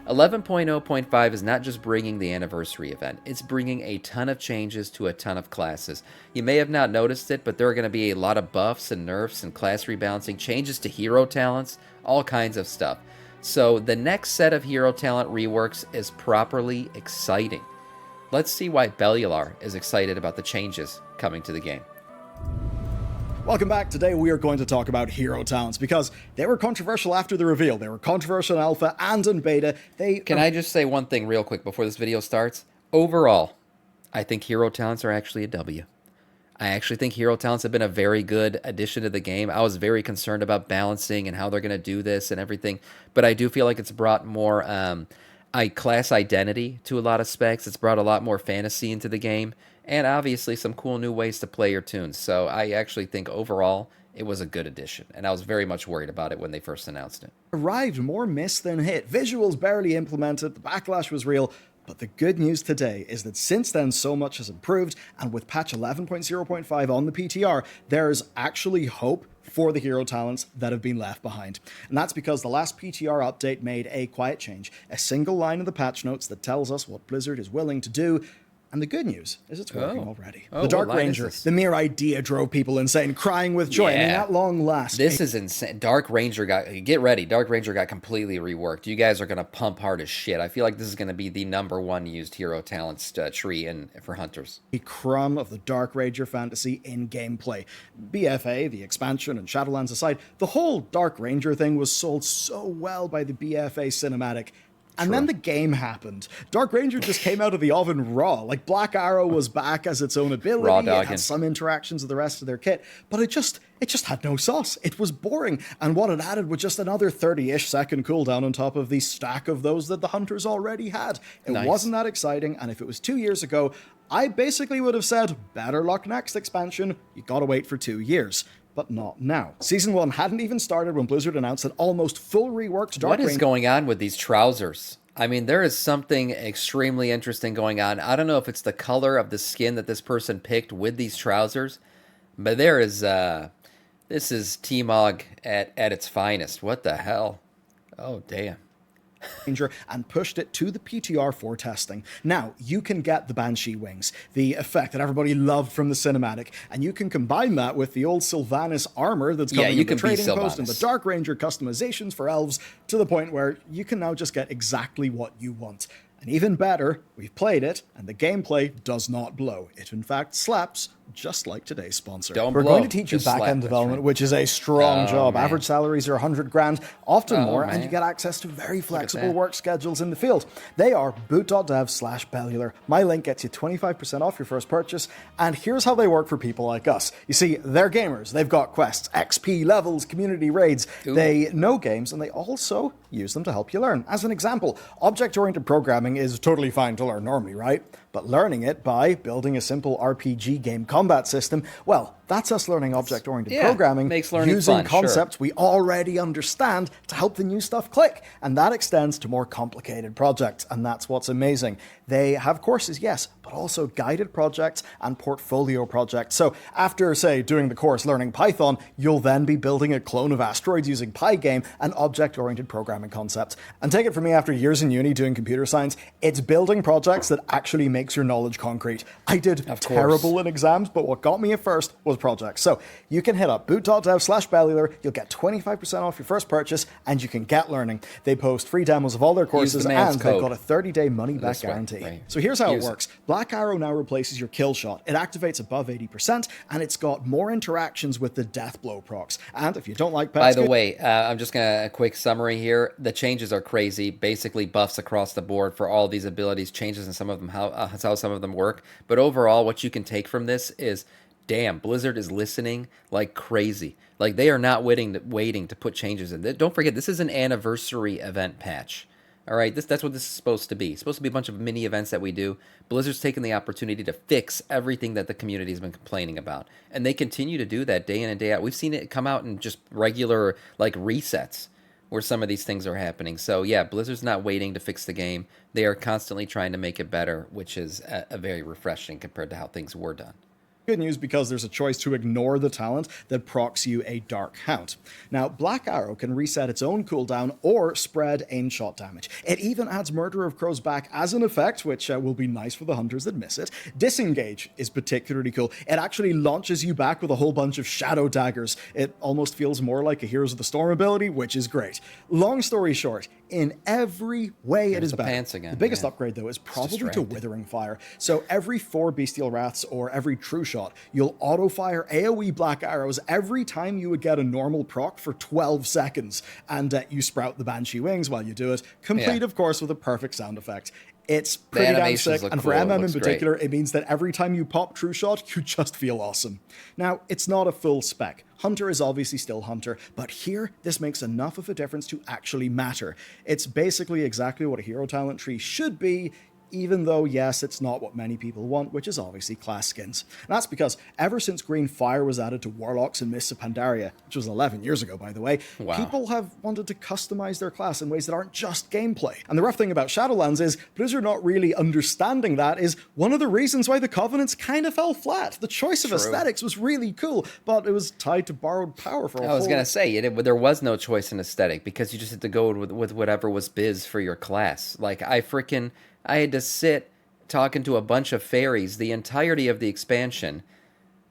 11.0.5 is not just bringing the anniversary event, it's bringing a ton of changes to a ton of classes. You may have not noticed it, but there are going to be a lot of buffs and nerfs and class rebalancing, changes to hero talents, all kinds of stuff. So the next set of hero talent reworks is properly exciting. Let's see why Bellular is excited about the changes coming to the game. Welcome back. Today we are going to talk about hero talents because they were controversial after the reveal. They were controversial in alpha and in beta. Can I just say one thing real quick before this video starts? Overall, I think hero talents are actually a W. I actually think hero talents have been a very good addition to the game. I was very concerned about balancing and how they're going to do this and everything, but I do feel like it's brought more class identity to a lot of specs. It's brought a lot more fantasy into the game, and obviously some cool new ways to play your tunes. So I actually think overall it was a good addition, and I was very much worried about it when they first announced it. Arrived more miss than hit. Visuals barely implemented, the backlash was real, but the good news today is that since then so much has improved, and with patch 11.0.5 on the PTR, there's actually hope for the hero talents that have been left behind. And that's because the last PTR update made a quiet change, a single line in the patch notes that tells us what Blizzard is willing to do. And the good news is it's working already. The Dark Ranger, the mere idea drove people insane, crying with joy. Yeah. I mean, at long last. This is insane. Dark Ranger get ready. Dark Ranger got completely reworked. You guys are going to pump hard as shit. I feel like this is going to be the #1 used hero talents tree for hunters. A crumb of the Dark Ranger fantasy in gameplay. BFA, the expansion, and Shadowlands aside, the whole Dark Ranger thing was sold so well by the BFA cinematic. And then the game happened. Dark Ranger just came out of the oven raw. Like, Black Arrow was back as its own ability. It had some interactions with the rest of their kit, but it just had no sauce. It was boring. And what it added was just another 30-ish second cooldown on top of the stack of those that the hunters already had. It wasn't that exciting, and if it was 2 years ago, I basically would have said, better luck next expansion. You gotta wait for 2 years. But not now. Season 1 hadn't even started when Blizzard announced that almost full reworked Dark Ranger... What is going on with these trousers? I mean, there is something extremely interesting going on. I don't know if it's the color of the skin that this person picked with these trousers, but there is, this is T-Mog at its finest. What the hell? Oh, damn. And pushed it to the PTR for testing. Now, you can get the Banshee wings, the effect that everybody loved from the cinematic, and you can combine that with the old Sylvanas armor that's coming in the trading post and the Dark Ranger customizations for elves, to the point where you can now just get exactly what you want. And even better, we've played it, and the gameplay does not blow. It, in fact, slaps, just like today's sponsor. We're going to teach you back-end development, which is a strong job. Man. Average salaries are 100 grand, often more, and you get access to very flexible work schedules in the field. They are Boot.dev/Bellular. My link gets you 25% off your first purchase, and here's how they work for people like us. You see, they're gamers. They've got quests, XP levels, community raids. They know games, and they also use them to help you learn. As an example, object-oriented programming is totally fine to learn normally, right? But learning it by building a simple RPG game combat system, well, that's us learning object-oriented programming, makes learning using fun, concepts we already understand to help the new stuff click. And that extends to more complicated projects, and that's what's amazing. They have courses, yes, but also guided projects and portfolio projects. So after, say, doing the course learning Python, you'll then be building a clone of Asteroids using Pygame, an object-oriented programming concept. And take it from me, after years in uni doing computer science, it's building projects that actually makes your knowledge concrete. I did terrible in exams, but what got me at first was projects. So you can hit up Boot.dev/Bellular, you'll get 25% off your first purchase, and you can get learning. They post free demos of all their courses, and they've got a 30-day money-back guarantee. So here's how it works. Black Arrow now replaces your kill shot. It activates above 80%, and it's got more interactions with the death blow procs. And if you don't like pets... By the way, I'm just going to, a quick summary here. The changes are crazy. Basically buffs across the board for all these abilities, changes in some of them, how some of them work. But overall, what you can take from this is, damn, Blizzard is listening like crazy. Like, they are not waiting to put changes in. Don't forget, this is an anniversary event patch. All right, that's what this is supposed to be. It's supposed to be a bunch of mini events that we do. Blizzard's taken the opportunity to fix everything that the community has been complaining about. And they continue to do that day in and day out. We've seen it come out in just regular, like, resets where some of these things are happening. So, yeah, Blizzard's not waiting to fix the game. They are constantly trying to make it better, which is a very refreshing compared to how things were done. Good news because there's a choice to ignore the talent that procs you a Dark Hound. Now, Black Arrow can reset its own cooldown or spread aim shot damage. It even adds Murder of Crows back as an effect, which will be nice for the hunters that miss it. Disengage is particularly cool. It actually launches you back with a whole bunch of shadow daggers. It almost feels more like a Heroes of the Storm ability, which is great. Long story short, in every way it is better. Pants again, the biggest upgrade, though, is probably to Withering Fire. So every 4 Bestial Wraths or every True Shot, you'll auto-fire AoE Black Arrows every time you would get a normal proc for 12 seconds. And you sprout the Banshee Wings while you do it, complete, of course, with a perfect sound effect. It's pretty damn sick, and for MM in particular, it means that every time you pop True Shot, you just feel awesome. Now, it's not a full spec. Hunter is obviously still Hunter, but here, this makes enough of a difference to actually matter. It's basically exactly what a hero talent tree should be, even though, yes, it's not what many people want, which is obviously class skins. And that's because ever since Green Fire was added to Warlocks and Mists of Pandaria, which was 11 years ago, by the way, people have wanted to customize their class in ways that aren't just gameplay. And the rough thing about Shadowlands is Blizzard not really understanding that is one of the reasons why the Covenants kind of fell flat. The choice of aesthetics was really cool, but it was tied to borrowed power for a whole... I was going to say, there was no choice in aesthetic because you just had to go with whatever was biz for your class. Like, I had to sit talking to a bunch of fairies the entirety of the expansion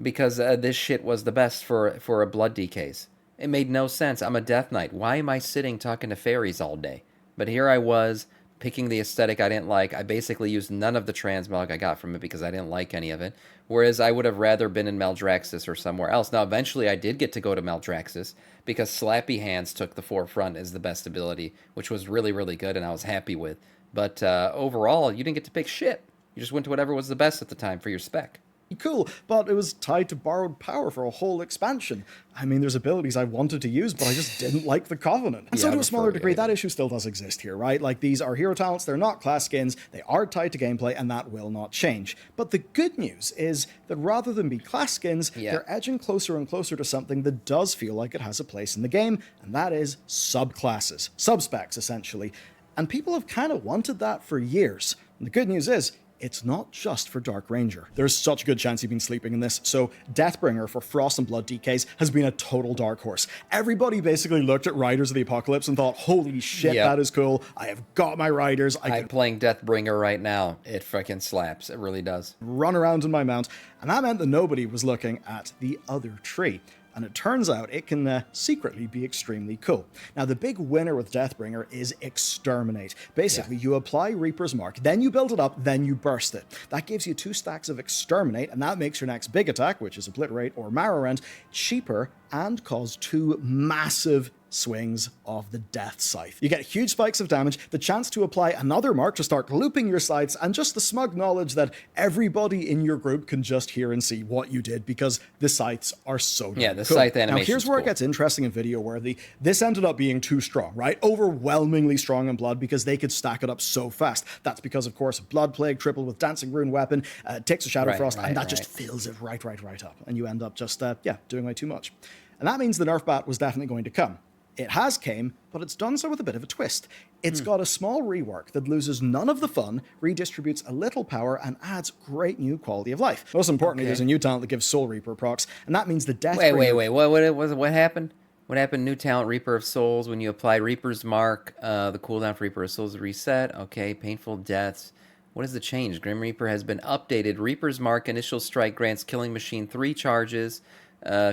because this shit was the best for a blood DKs. It made no sense. I'm a Death Knight. Why am I sitting talking to fairies all day? But here I was picking the aesthetic I didn't like. I basically used none of the transmog I got from it because I didn't like any of it. Whereas I would have rather been in Maldraxxus or somewhere else. Now, eventually I did get to go to Maldraxxus because Slappy Hands took the forefront as the best ability, which was really, really good and I was happy with. But overall, you didn't get to pick shit. You just went to whatever was the best at the time for your spec. Cool, but it was tied to borrowed power for a whole expansion. I mean, there's abilities I wanted to use, but I just didn't like the Covenant. And so to a smaller degree, that issue still does exist here, right? Like, these are hero talents, they're not class skins, they are tied to gameplay, and that will not change. But the good news is that rather than be class skins, they're edging closer and closer to something that does feel like it has a place in the game, and that is subclasses. Subspecs, essentially. And people have kind of wanted that for years. And the good news is, it's not just for Dark Ranger. There's such a good chance you've been sleeping in this, so Deathbringer for Frost and Blood DKs has been a total dark horse. Everybody basically looked at Riders of the Apocalypse and thought, holy shit, that is cool. I have got my Riders. I'm playing Deathbringer right now. It fucking slaps. It really does. Run around in my mount, and that meant that nobody was looking at the other tree. And it turns out it can secretly be extremely cool. Now, the big winner with Deathbringer is Exterminate. Basically, you apply Reaper's Mark, then you build it up, then you burst it. That gives you 2 stacks of Exterminate, and that makes your next big attack, which is Obliterate or Marrow-Rend, cheaper and cause 2 massive swings of the Death Scythe. You get huge spikes of damage, the chance to apply another mark to start looping your scythes, and just the smug knowledge that everybody in your group can just hear and see what you did because the scythes are so damn the cool. scythe animation. Now here's where it gets interesting and video worthy. This ended up being too strong, right? Overwhelmingly strong in Blood because they could stack it up so fast. That's because, of course, Blood Plague tripled with Dancing Rune Weapon, takes a Shadow Frost, and that just fills it right up. And you end up just, doing way too much. And that means the nerf bat was definitely going to come. It has came, but it's done so with a bit of a twist. It's got a small rework that loses none of the fun, redistributes a little power, and adds great new quality of life. Most importantly, there's a new talent that gives Soul Reaper procs, and that means the Death... Wait, what happened? What happened? New talent, Reaper of Souls. When you apply Reaper's Mark, the cooldown for Reaper of Souls is reset. Okay, Painful Deaths. What is the change? Grim Reaper has been updated. Reaper's Mark, initial strike grants Killing Machine 3 charges.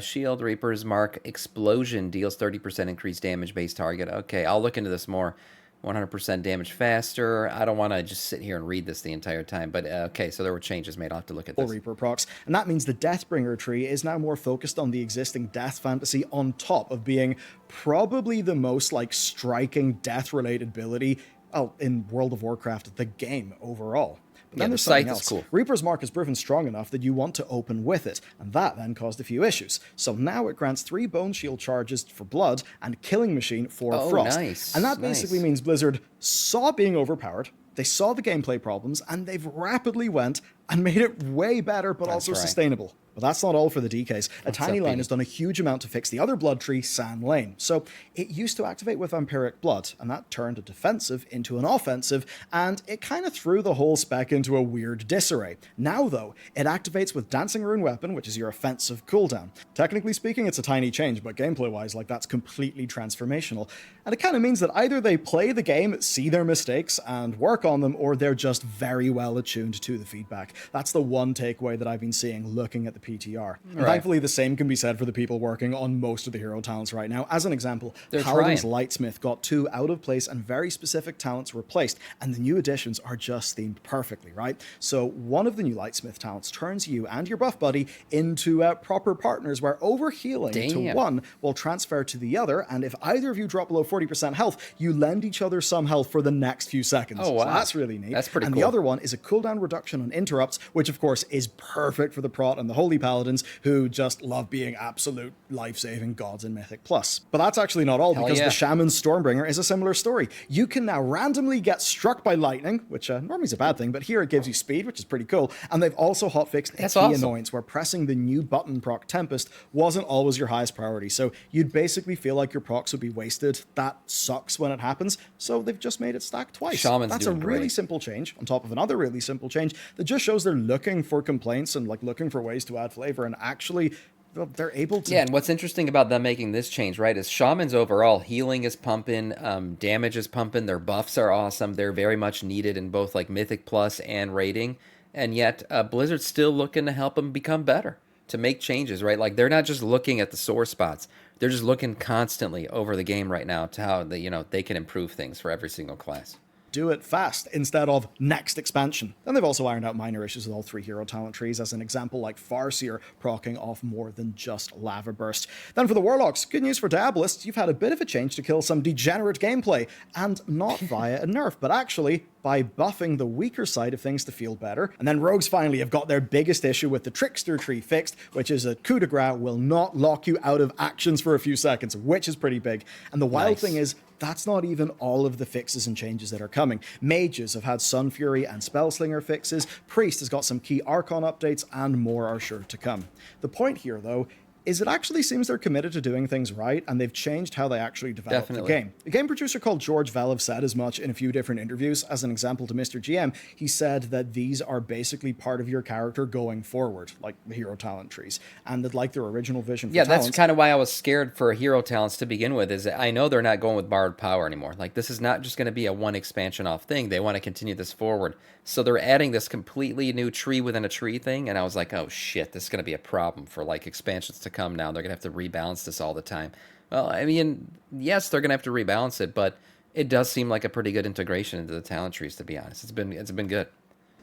Shield Reaper's Mark Explosion deals 30% increased damage base target. Okay, I'll look into this more. 100% damage faster. I don't want to just sit here and read this the entire time, but okay, so there were changes made. I'll have to look at this. Reaper procs, and that means the Deathbringer tree is now more focused on the existing death fantasy on top of being probably the most striking death-related ability in World of Warcraft, the game overall. But then there's something else. Cool. Reaper's Mark has proven strong enough that you want to open with it, and that then caused a few issues. So now it grants 3 Bone Shield charges for Blood and Killing Machine for Frost. Nice. And that basically means Blizzard saw being overpowered, they saw the gameplay problems, and they've rapidly went and made it way better, but also sustainable. But that's not all for the DKs. A tiny up, line Beanie? has done a huge amount to fix the other blood tree, San Lane. So it used to activate with vampiric blood, and that turned a defensive into an offensive, and it kind of threw the whole spec into a weird disarray. Now, though, it activates with Dancing Rune Weapon, which is your offensive cooldown. Technically speaking, it's a tiny change, but gameplay-wise, like, that's completely transformational. And it kind of means that either they play the game, see their mistakes, and work on them, or they're just very well attuned to the feedback. That's the one takeaway that I've been seeing looking at the PTR. And thankfully, the same can be said for the people working on most of the hero talents right now. As an example, Paladin's Lightsmith got 2 out-of-place and very specific talents replaced, and the new additions are just themed perfectly, right? So one of the new Lightsmith talents turns you and your buff buddy into proper partners, where overhealing to one will transfer to the other, and if either of you drop below 40% health, you lend each other some health for the next few seconds. Oh, wow. So that's really neat. That's pretty cool. And the other one is a cooldown reduction on interrupts, which of course is perfect for the Prot and the Holy Paladins, who just love being absolute life-saving gods in Mythic Plus. But that's actually not all, because the Shaman Stormbringer is a similar story. You can now randomly get struck by lightning, which normally is a bad thing, but here it gives you speed, which is pretty cool. And they've also hotfixed a key annoyance where pressing the new button proc Tempest wasn't always your highest priority. So you'd basically feel like your procs would be wasted. That sucks when it happens. So they've just made it stack twice. That's a really simple change on top of another really simple change that just shows they're looking for complaints and like looking for ways to add flavor, and actually they're able to. Yeah, and what's interesting about them making this change, right, is Shaman's overall healing is pumping, damage is pumping, their buffs are awesome, they're very much needed in both like Mythic Plus and rating, and yet Blizzard's still looking to help them become better, to make changes, right? Like, they're not just looking at the sore spots, they're just looking constantly over the game right now to how they can improve things for every single class. Do it fast instead of next expansion. And they've also ironed out minor issues with all 3 hero talent trees, as an example like Farseer proccing off more than just Lava Burst. Then for the Warlocks, good news for Diabolists, you've had a bit of a change to kill some degenerate gameplay, and not via a nerf, but actually by buffing the weaker side of things to feel better. And then Rogues finally have got their biggest issue with the Trickster tree fixed, which is a coup de grace will not lock you out of actions for a few seconds, which is pretty big. And the wild thing is, that's not even all of the fixes and changes that are coming. Mages have had Sun Fury and Spellslinger fixes, Priest has got some key Archon updates, and more are sure to come. The point here, though, is it actually seems they're committed to doing things right, and they've changed how they actually develop the game. A game producer called George Velev said as much in a few different interviews. As an example to Mr. GM, he said that these are basically part of your character going forward, like the hero talent trees, and that like their original vision for talents. That's kind of why I was scared for hero talents to begin with, is I know they're not going with borrowed power anymore. Like, this is not just going to be a one expansion off thing. They want to continue this forward. So they're adding this completely new tree within a tree thing, and I was like, oh shit, this is going to be a problem for like expansions to come now. They're going to have to rebalance this all the time. Well, I mean, yes, they're going to have to rebalance it, but it does seem like a pretty good integration into the talent trees, to be honest. It's been good.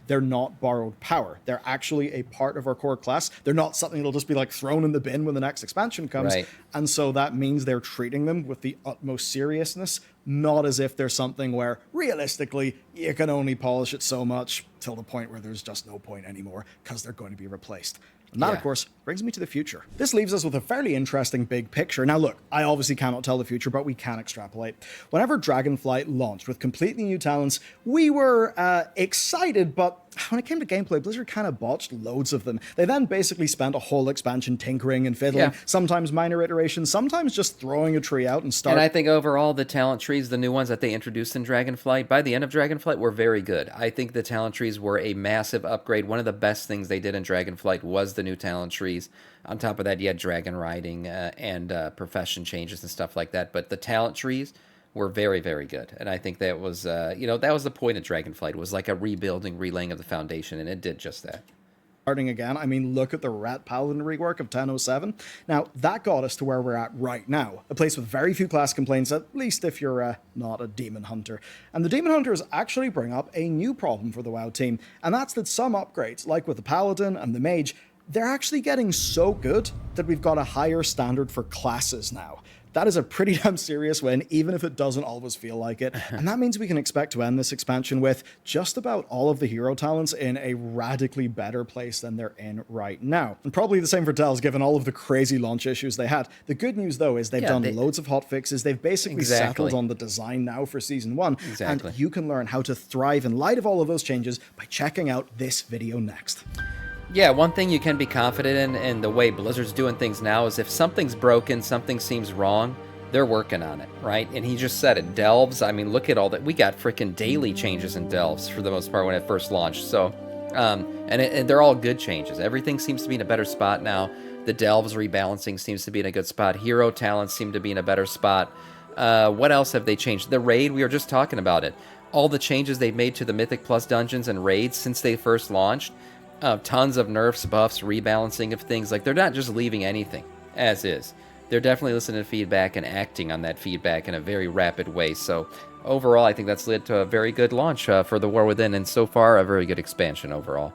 They're not borrowed power. They're actually a part of our core class. They're not something that'll just be like thrown in the bin when the next expansion comes. Right. And so that means they're treating them with the utmost seriousness, not as if there's something where realistically you can only polish it so much till the point where there's just no point anymore, because they're going to be replaced. And that, of course, brings me to the future. This leaves us with a fairly interesting big picture. Now, look, I obviously cannot tell the future, but we can extrapolate. Whenever Dragonflight launched with completely new talents, we were excited, but when it came to gameplay, Blizzard kind of botched loads of them. They then basically spent a whole expansion tinkering and fiddling, sometimes minor iterations, sometimes just throwing a tree out and starting. And I think overall the talent trees, the new ones that they introduced in Dragonflight, by the end of Dragonflight, were very good. I think the talent trees were a massive upgrade. One of the best things they did in Dragonflight was the new talent trees. On top of that, you had dragon riding and profession changes and stuff like that. But the talent trees were very, very good. And I think that was, that was the point of Dragonflight, was like a rebuilding, relaying of the foundation, and it did just that. Starting again, I mean, look at the Rat Paladin rework of 1007. Now, that got us to where we're at right now, a place with very few class complaints, at least if you're not a Demon Hunter. And the Demon Hunters actually bring up a new problem for the WoW team, and that's that some upgrades, like with the Paladin and the Mage, they're actually getting so good that we've got a higher standard for classes now. That is a pretty damn serious win, even if it doesn't always feel like it. And that means we can expect to end this expansion with just about all of the hero talents in a radically better place than they're in right now. And probably the same for Tells, given all of the crazy launch issues they had. The good news, though, is they've done loads of hotfixes. They've basically settled on the design now for Season 1. And you can learn how to thrive in light of all of those changes by checking out this video next. Yeah, one thing you can be confident in, and the way Blizzard's doing things now, is if something's broken, something seems wrong, they're working on it, right? And he just said it. Delves, I mean, look at all that. We got freaking daily changes in Delves for the most part when it first launched. So, and they're all good changes. Everything seems to be in a better spot now. The Delves rebalancing seems to be in a good spot. Hero talents seem to be in a better spot. What else have they changed? The raid, we were just talking about it. All the changes they've made to the Mythic Plus dungeons and raids since they first launched. Tons of nerfs, buffs, rebalancing of things. Like, they're not just leaving anything as is. They're definitely listening to feedback and acting on that feedback in a very rapid way. So overall, I think that's led to a very good launch for the War Within, and so far a very good expansion overall.